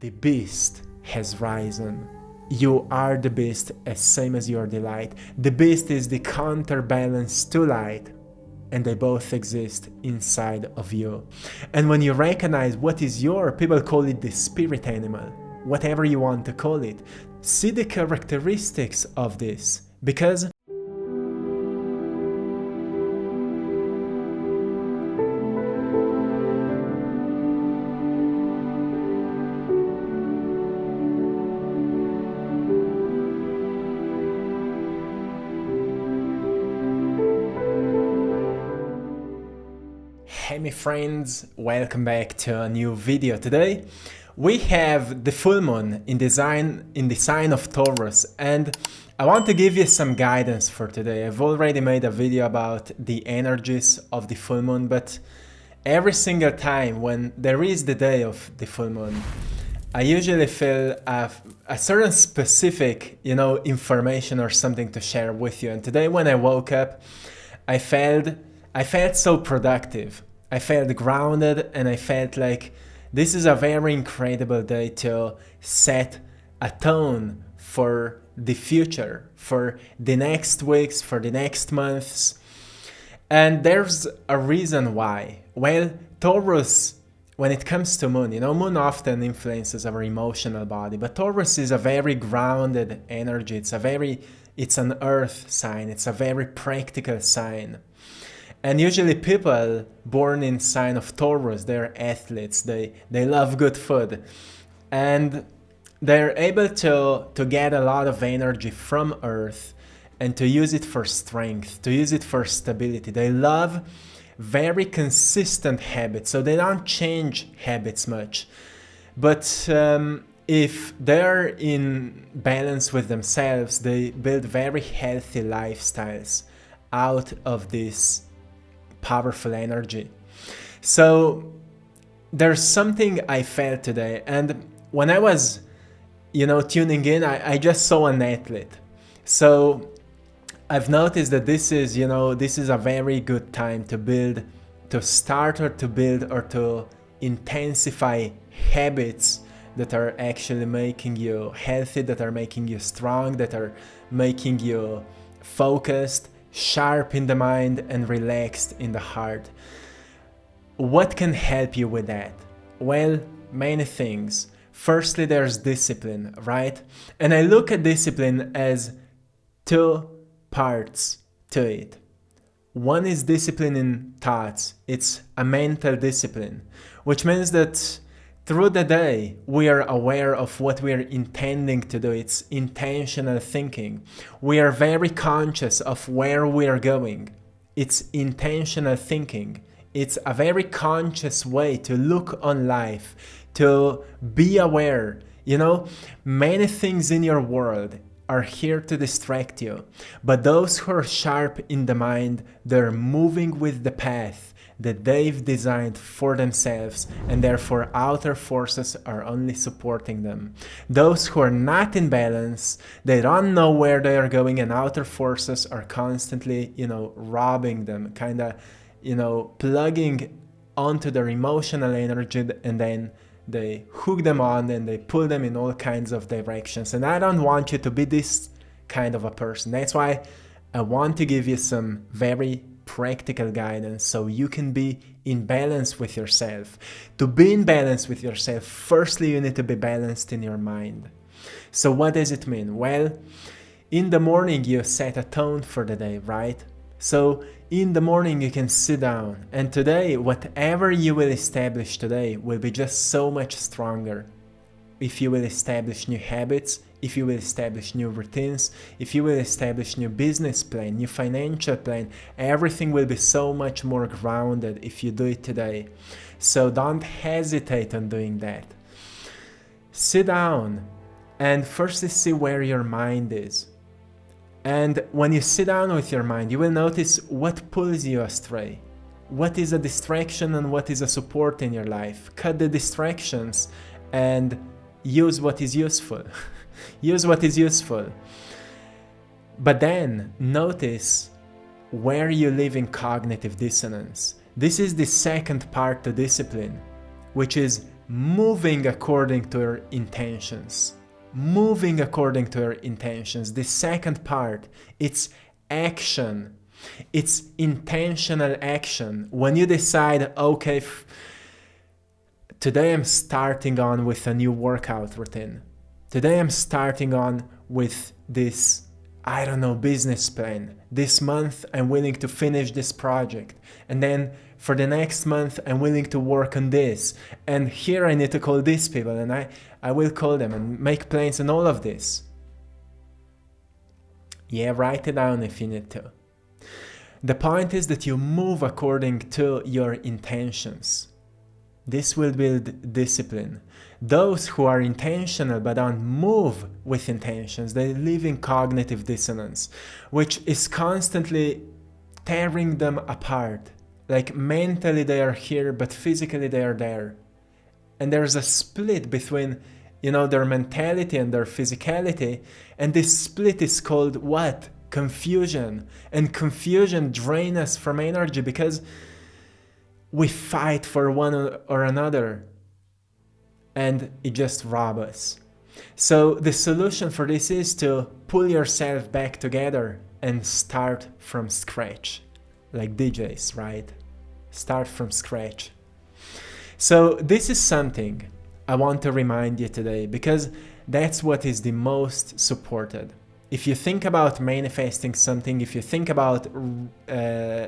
The beast has risen. You are the beast, as same as you are the light. The beast is the counterbalance to light, and they both exist inside of you. And when you recognize what is your, people call it the spirit animal, whatever you want to call it, see the characteristics of this, because hey my friends, welcome back to a new video. Today we have the full moon in the sign of Taurus, and I want to give you some guidance for today. I've already made a video about the energies of the full moon, but every single time when there is the day of the full moon, I usually feel a certain specific, information or something to share with you. And today when I woke up, I felt so productive. I felt grounded, and I felt like this is a very incredible day to set a tone for the future, for the next weeks, for the next months. And there's a reason why. Well, Taurus, when it comes to moon, moon often influences our emotional body, but Taurus is a very grounded energy. It's an earth sign. It's a very practical sign. And usually people born in sign of Taurus, they're athletes, they love good food. And they're able to get a lot of energy from Earth and to use it for strength, to use it for stability. They love very consistent habits, so they don't change habits much. But if they're in balance with themselves, they build very healthy lifestyles out of this powerful energy. So there's something I felt today, and when I was tuning in, I just saw an athlete. So I've noticed that this is a very good time to start or to intensify habits that are actually making you healthy, that are making you strong, that are making you focused, sharp in the mind, and relaxed in the heart. What can help you with that? Well, many things. Firstly, there's discipline, right? And I look at discipline as two parts to it. One is discipline in thoughts. It's a mental discipline, which means that through the day, we are aware of what we are intending to do. It's intentional thinking. We are very conscious of where we are going. It's intentional thinking. It's a very conscious way to look on life, to be aware. Many things in your world are here to distract you, but those who are sharp in the mind, they're moving with the path that they've designed for themselves, and therefore outer forces are only supporting them. Those who are not in balance, they don't know where they are going, and outer forces are constantly, robbing them, plugging onto their emotional energy, and then they hook them on and they pull them in all kinds of directions. And I don't want you to be this kind of a person. That's why I want to give you some very practical guidance so you can be in balance with yourself. To be in balance with yourself, firstly you need to be balanced in your mind. So what does it mean? Well, in the morning you set a tone for the day, right? So in the morning you can sit down, and today whatever you will establish today will be just so much stronger. If you will establish new habits, if you will establish new routines, if you will establish new business plan, new financial plan, everything will be so much more grounded if you do it today. So don't hesitate on doing that. Sit down and firstly see where your mind is. And when you sit down with your mind, you will notice what pulls you astray. What is a distraction and what is a support in your life. Cut the distractions and use what is useful. Use what is useful. But then notice where you live in cognitive dissonance. This is the second part to discipline, which is moving according to your intentions. Moving according to your intentions. The second part, it's action. It's intentional action. When you decide, okay, today I'm starting on with a new workout routine. Today I'm starting on with this, I don't know, business plan. This month I'm willing to finish this project. And then for the next month I'm willing to work on this. And here I need to call these people, and I will call them and make plans and all of this. Yeah, write it down if you need to. The point is that you move according to your intentions. This will build discipline. Those who are intentional but don't move with intentions, they live in cognitive dissonance, which is constantly tearing them apart. Like mentally they are here, but physically they are there. And there's a split between, their mentality and their physicality. And this split is called what? Confusion. And confusion drains us from energy because we fight for one or another. And it just robs us. So the solution for this is to pull yourself back together and start from scratch. Like DJs, right? Start from scratch. So this is something I want to remind you today, because that's what is the most supported. If you think about manifesting something, if you think about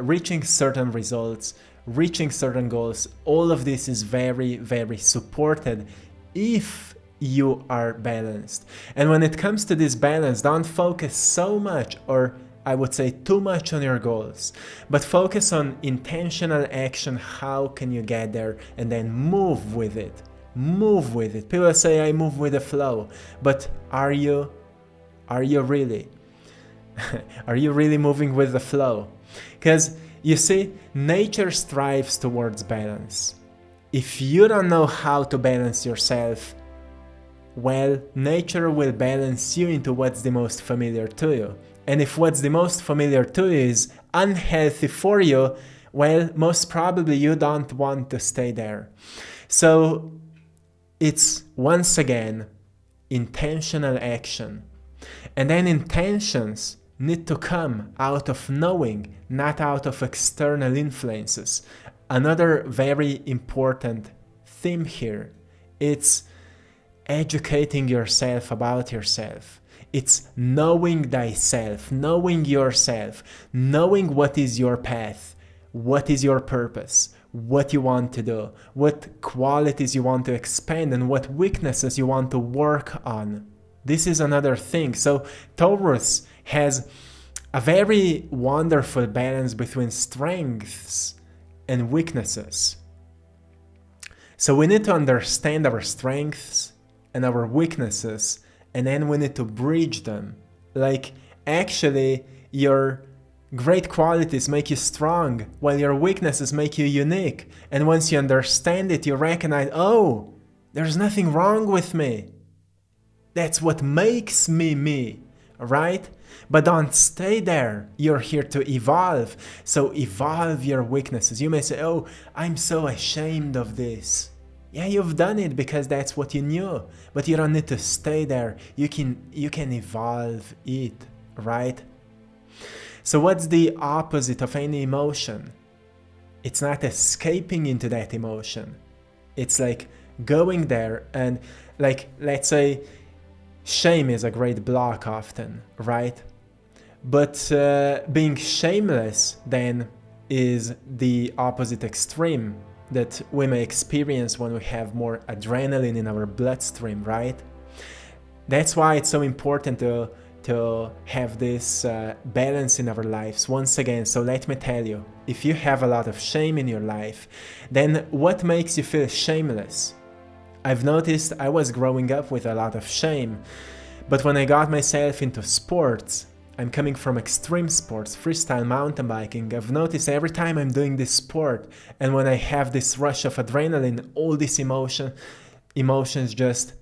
reaching certain results, reaching certain goals, all of this is very, very supported if you are balanced. And when it comes to this balance, don't focus so much, or I would say too much, on your goals, but focus on intentional action. How can you get there? And then move with it. Move with it. People say I move with the flow, but are you really? Are you really moving with the flow? Because you see, nature strives towards balance. If you don't know how to balance yourself, well, nature will balance you into what's the most familiar to you. And if what's the most familiar to you is unhealthy for you, well, most probably you don't want to stay there. So it's, once again, intentional action. And then intentions need to come out of knowing, not out of external influences. Another very important theme here, it's educating yourself about yourself. It's knowing thyself, knowing yourself, knowing what is your path, what is your purpose, what you want to do, what qualities you want to expand, and what weaknesses you want to work on. This is another thing. So Taurus has a very wonderful balance between strengths and weaknesses. So we need to understand our strengths and our weaknesses, and then we need to bridge them. Like, actually, your great qualities make you strong, while your weaknesses make you unique. And once you understand it, you recognize, oh, there's nothing wrong with me. That's what makes me me, right? But don't stay there. You're here to evolve. So evolve your weaknesses. You may say, oh, I'm so ashamed of this. Yeah, you've done it because that's what you knew. But you don't need to stay there. You can evolve it, right? So what's the opposite of any emotion? It's not escaping into that emotion. It's like going there and, like, let's say, shame is a great block often, right? But being shameless then is the opposite extreme that we may experience when we have more adrenaline in our bloodstream, right? That's why it's so important to have this balance in our lives once again. So let me tell you, if you have a lot of shame in your life, then what makes you feel shameless? I've noticed I was growing up with a lot of shame, but when I got myself into sports, I'm coming from extreme sports, freestyle mountain biking, I've noticed every time I'm doing this sport, and when I have this rush of adrenaline, all these emotions just,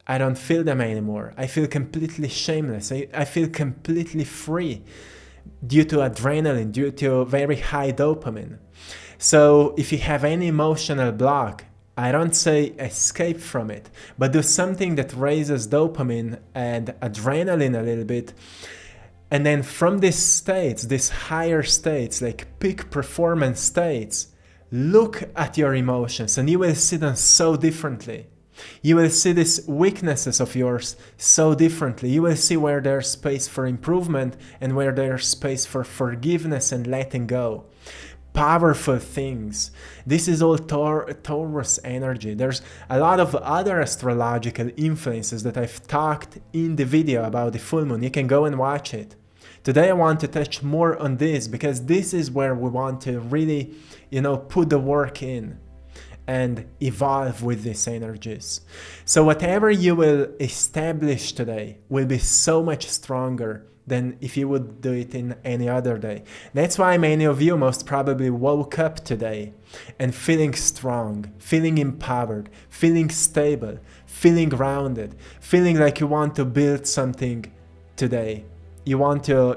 I don't feel them anymore. I feel completely shameless. I feel completely free due to adrenaline, due to very high dopamine. So if you have any emotional block, I don't say escape from it, but do something that raises dopamine and adrenaline a little bit. And then from these states, these higher states, like peak performance states, look at your emotions and you will see them so differently. You will see these weaknesses of yours so differently. You will see where there's space for improvement and where there's space for forgiveness and letting go. Powerful things. This is all Taurus energy. There's a lot of other astrological influences that I've talked in the video about the full moon. You can go and watch it. Today I want to touch more on this because this is where we want to really, put the work in and evolve with these energies. So whatever you will establish today will be so much stronger than if you would do it in any other day. That's why many of you most probably woke up today and feeling strong, feeling empowered, feeling stable, feeling grounded, feeling like you want to build something today. You want to,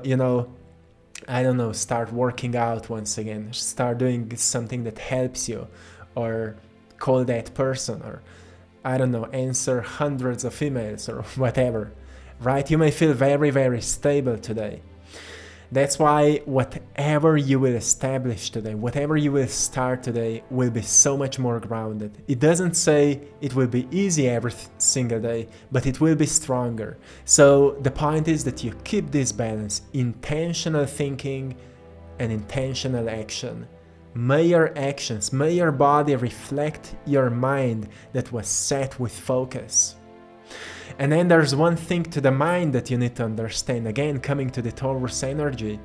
start working out once again, start doing something that helps you, or call that person, or answer hundreds of emails or whatever. Right? You may feel very, very stable today. That's why whatever you will establish today, whatever you will start today will be so much more grounded. It doesn't say it will be easy every single day, but it will be stronger. So the point is that you keep this balance, intentional thinking and intentional action. May your actions, may your body reflect your mind that was set with focus. And then there's one thing to the mind that you need to understand. Again, coming to the Taurus energy,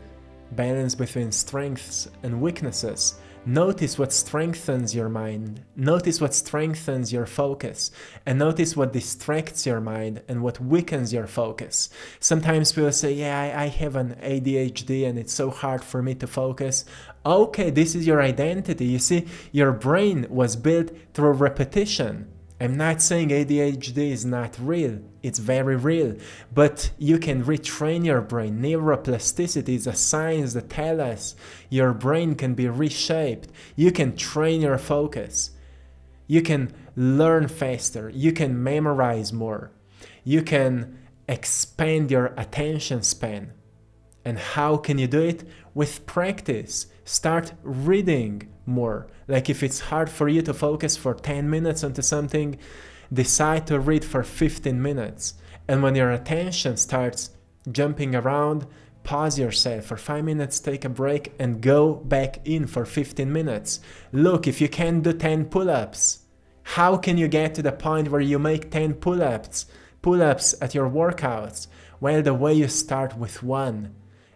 balance between strengths and weaknesses. Notice what strengthens your mind. Notice what strengthens your focus. And notice what distracts your mind and what weakens your focus. Sometimes people say, yeah, I have an ADHD and it's so hard for me to focus. Okay, this is your identity. You see, your brain was built through repetition. I'm not saying ADHD is not real, it's very real, but you can retrain your brain. Neuroplasticity is a science that tells us your brain can be reshaped. You can train your focus. You can learn faster. You can memorize more. You can expand your attention span. And how can you do it? With practice. Start reading more. Like if it's hard for you to focus for 10 minutes onto something, decide to read for 15 minutes. And when your attention starts jumping around, pause yourself for 5 minutes, take a break and go back in for 15 minutes. Look, if you can do 10 pull-ups, how can you get to the point where you make 10 pull-ups at your workouts? Well, the way you start with 1.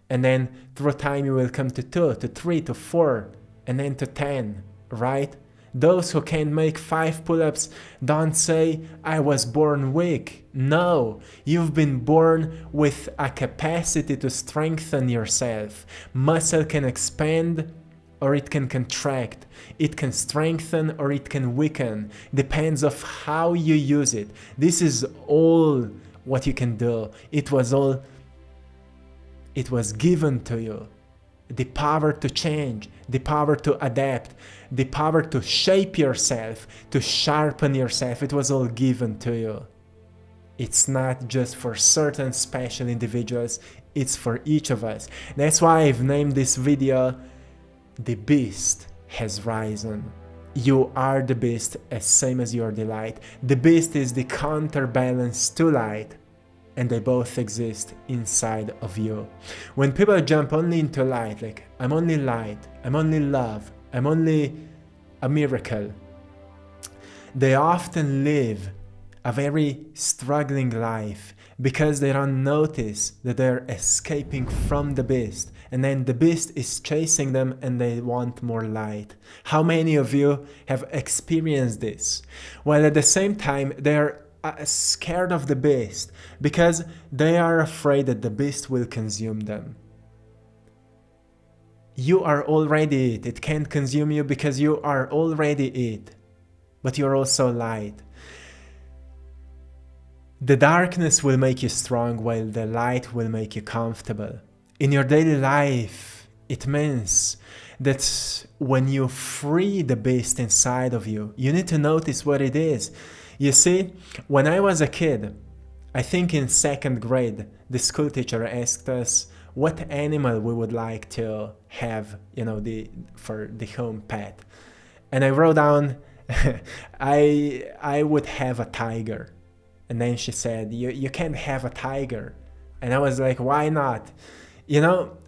And then through time you will come to 2, to 3, to 4, and then to 10, right? Those who can make 5 pull-ups don't say, I was born weak. No, you've been born with a capacity to strengthen yourself. Muscle can expand or it can contract. It can strengthen or it can weaken. Depends of how you use it. This is all what you can do. It was given to you. The power to change, the power to adapt, the power to shape yourself, to sharpen yourself. It was all given to you. It's not just for certain special individuals, it's for each of us. That's why I've named this video, The Beast Has Risen. You are the beast, as same as you are the light. The beast is the counterbalance to light. And they both exist inside of you. When people jump only into light, like, I'm only light, I'm only love, I'm only a miracle, they often live a very struggling life because they don't notice that they're escaping from the beast. And then the beast is chasing them and they want more light. How many of you have experienced this? Well, at the same time, they're scared of the beast because they are afraid that the beast will consume them. You are already it. It can't consume you because you are already it. But you're also light. The darkness will make you strong while the light will make you comfortable. In your daily life, it means that when you free the beast inside of you, you need to notice what it is. You see, when I was a kid, I think in 2nd grade, the school teacher asked us what animal we would like to have, for the home pet. And I wrote down, I would have a tiger. And then she said, you can't have a tiger. And I was like, why not?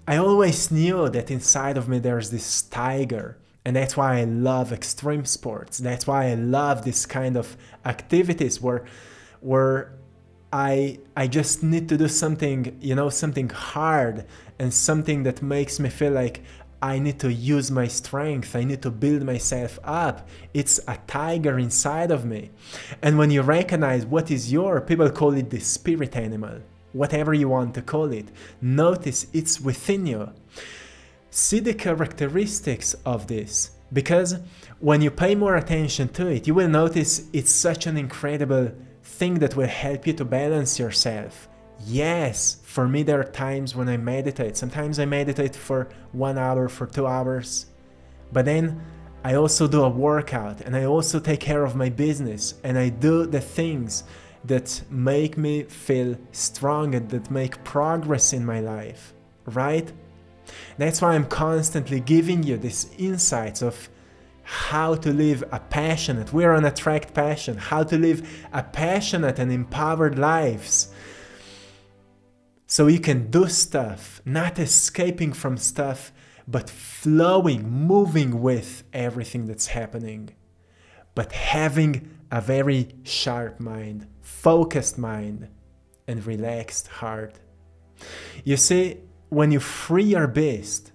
I always knew that inside of me there's this tiger. And that's why I love extreme sports. That's why I love this kind of activities where I just need to do something, something hard and something that makes me feel like I need to use my strength. I need to build myself up. It's a tiger inside of me. And when you recognize what is people call it the spirit animal, whatever you want to call it, notice it's within you. See the characteristics of this, because when you pay more attention to it, you will notice it's such an incredible thing that will help you to balance yourself. Yes, for me there are times when I meditate. Sometimes I meditate for 1 hour, for 2 hours. But then I also do a workout, and I also take care of my business, and I do the things that make me feel strong and that make progress in my life, right? That's why I'm constantly giving you these insights of how to live a passionate, we're on AttractPassion, how to live a passionate and empowered lives. So you can do stuff, not escaping from stuff, but flowing, moving with everything that's happening. But having a very sharp mind, focused mind, and relaxed heart. You see, when you free your beast,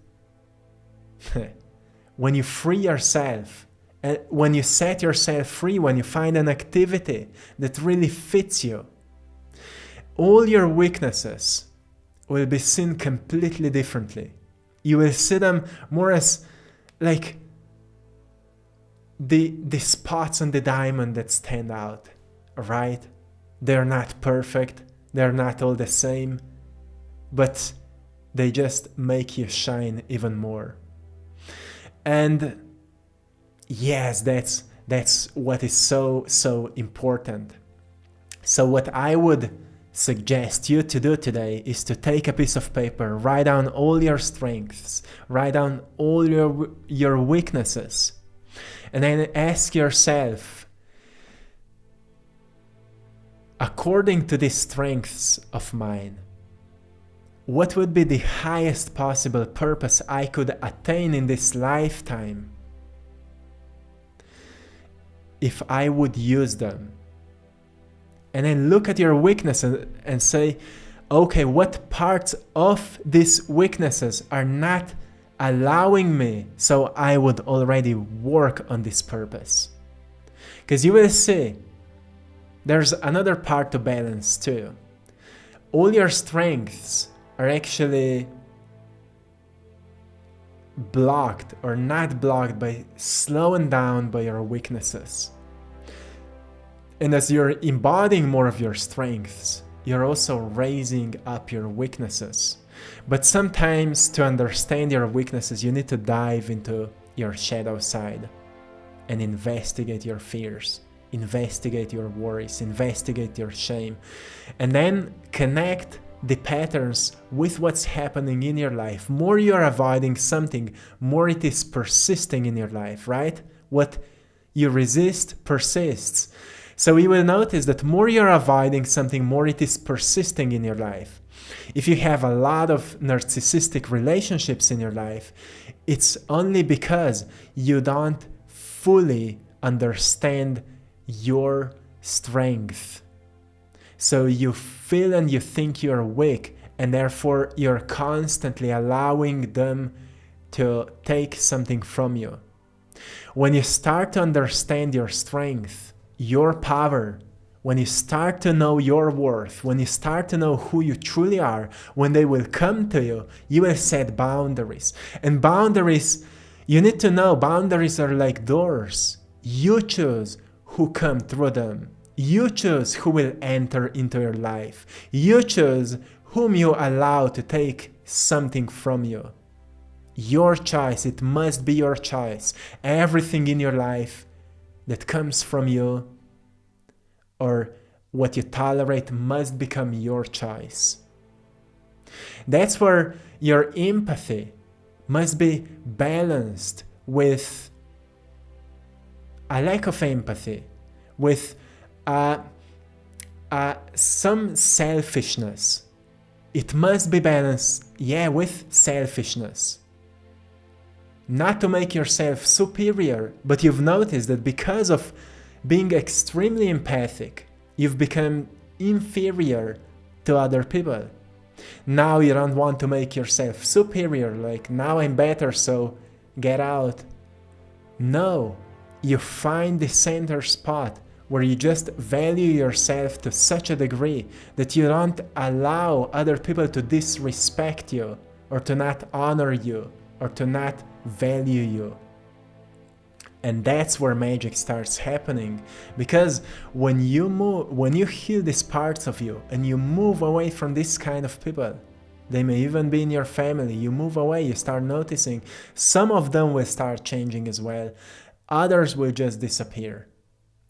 when you free yourself, and when you set yourself free, when you find an activity that really fits you, all your weaknesses will be seen completely differently. You will see them more as like the spots on the diamond that stand out, right? They're not perfect, they're not all the same, but they just make you shine even more. And yes, that's what is so important. So what I would suggest you to do today is to take a piece of paper, write down all your strengths, write down all your weaknesses, and then ask yourself, according to the strengths of mine, what would be the highest possible purpose I could attain in this lifetime if I would use them? And then look at your weakness and say, okay, what parts of these weaknesses are not allowing me so I would already work on this purpose? Because you will see, there's another part to balance too. All your strengths are actually blocked or not blocked by slowing down by your weaknesses. And as you're embodying more of your strengths, you're also raising up your weaknesses. But sometimes to understand your weaknesses, you need to dive into your shadow side and investigate your fears, investigate your worries, investigate your shame, and then connect the patterns with what's happening in your life. More you're avoiding something, more it is persisting in your life, right? What you resist persists. So you will notice that more you're avoiding something, more it is persisting in your life. If you have a lot of narcissistic relationships in your life, it's only because you don't fully understand your strength. So you feel and you think you're weak, and therefore you're constantly allowing them to take something from you. When you start to understand your strength, your power, when you start to know your worth, when you start to know who you truly are, when they will come to you, you will set boundaries. And boundaries, you need to know, boundaries are like doors. You choose who come through them. You choose who will enter into your life. You choose whom you allow to take something from you. Your choice. It must be your choice. Everything in your life that comes from you or what you tolerate must become your choice. That's where your empathy must be balanced with a lack of empathy, with some selfishness. It must be balanced, with selfishness. Not to make yourself superior, but you've noticed that because of being extremely empathic, you've become inferior to other people. Now you don't want to make yourself superior, like now I'm better, so get out. No, you find the center spot where you just value yourself to such a degree that you don't allow other people to disrespect you or to not honor you or to not value you. And that's where magic starts happening, because when you heal these parts of you and you move away from this kind of people, they may even be in your family, you move away, you start noticing some of them will start changing as well, others will just disappear.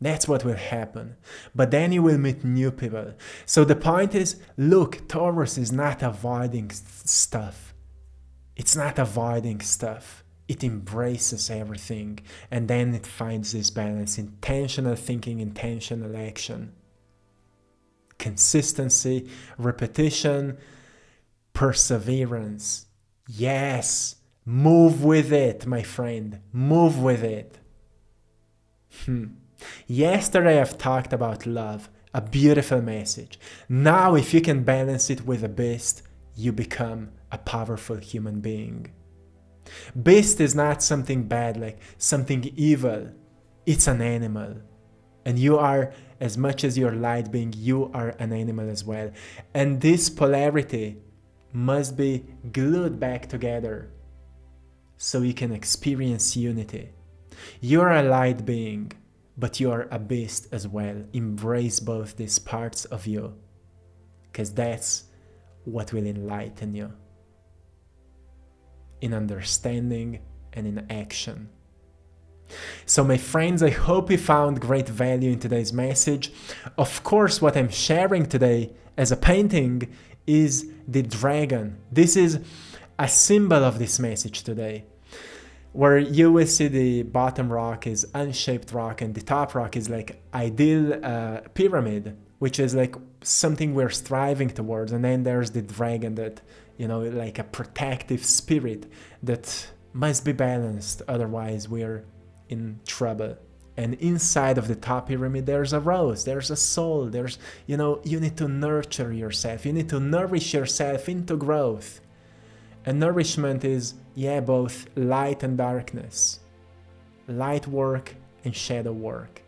That's what will happen. But then you will meet new people. So the point is, look, Taurus is not avoiding stuff. It's not avoiding stuff. It embraces everything. And then it finds this balance. Intentional thinking, intentional action. Consistency, repetition, perseverance. Yes, move with it, my friend. Move with it. Yesterday I've talked about love, a beautiful message. Now if you can balance it with a beast, you become a powerful human being. Beast is not something bad, like something evil. It's an animal. And you are, as much as you're light being, you are an animal as well. And this polarity must be glued back together so you can experience unity. You're a light being, but you are a beast as well. Embrace both these parts of you, because that's what will enlighten you in understanding and in action. So my friends, I hope you found great value in today's message. Of course, what I'm sharing today as a painting is the dragon. This is a symbol of this message today, where you will see the bottom rock is unshaped rock and the top rock is like ideal pyramid, which is like something we're striving towards. And then there's the dragon that, like a protective spirit that must be balanced, otherwise we're in trouble. And inside of the top pyramid there's a rose, there's a soul, there's, you need to nurture yourself, you need to nourish yourself into growth. And nourishment is, both light and darkness, light work and shadow work,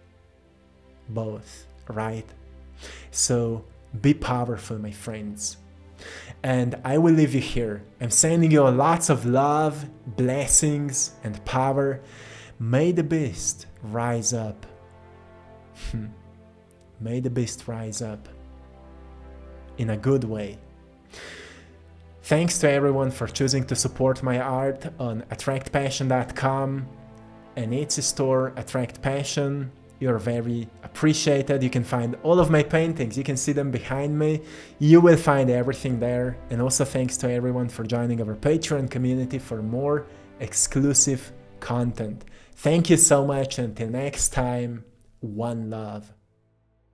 both, right? So be powerful, my friends. And I will leave you here. I'm sending you lots of love, blessings, and power. May the beast rise up. May the beast rise up in a good way. Thanks to everyone for choosing to support my art on AttractPassion.com and its store, AttractPassion. You're very appreciated. You can find all of my paintings. You can see them behind me. You will find everything there. And also thanks to everyone for joining our Patreon community for more exclusive content. Thank you so much. Until next time, one love.